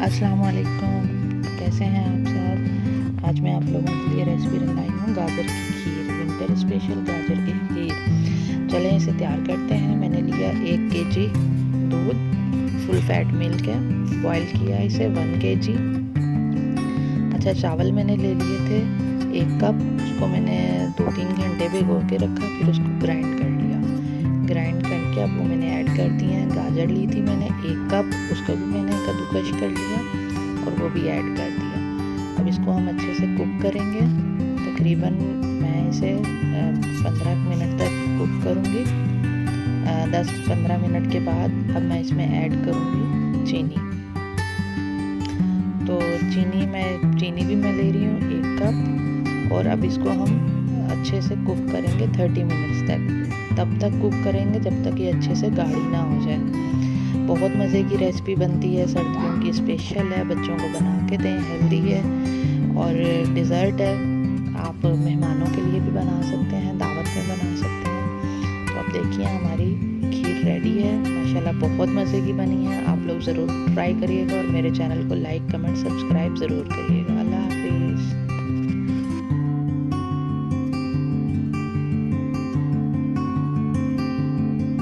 अस्सलाम वालेकुम, कैसे हैं आप सब। आज मैं आप लोगों के लिए रेसिपी लाई हूँ गाजर की खीर, विंटर स्पेशल गाजर की खीर। चलें इसे तैयार करते हैं। मैंने लिया 1 kg दूध, फुल फैट मिल्क है, बॉईल किया इसे 1 kg। अच्छा, चावल मैंने ले लिए थे 1 कप, उसको मैंने 2-3 घंटे भिगो के रखा, फिर उसको ग्राइंड कर लिया। ग्राइंड करके अब वो मैंने ऐड कर दिए हैं। गाजर ली थी मैंने 1 कप, उसको भी मैंने कद्दूकश कर लिया और वो भी ऐड कर दिया। अब इसको हम अच्छे से कुक करेंगे। तकरीबन मैं इसे 15 मिनट तक कुक करूँगी। 10-15 मिनट के बाद अब मैं इसमें ऐड करूँगी चीनी। तो चीनी भी मैं ले रही हूँ 1 कप, और अब इसको हम अच्छे से कुक करेंगे 30 मिनट्स तक। तब तक कुक करेंगे जब तक ये अच्छे से गाढ़ी ना हो जाए। बहुत मज़े की रेसिपी बनती है, सर्दियों की स्पेशल है, बच्चों को बना के दें, हेल्दी है और डिज़र्ट है। आप मेहमानों के लिए भी बना सकते हैं, दावत में बना सकते हैं। तो अब देखिए हमारी खीर रेडी है, माशाल्लाह बहुत मज़े की बनी है। आप लोग ज़रूर ट्राई करिएगा और मेरे चैनल को लाइक, कमेंट, सब्सक्राइब ज़रूर करिएगा।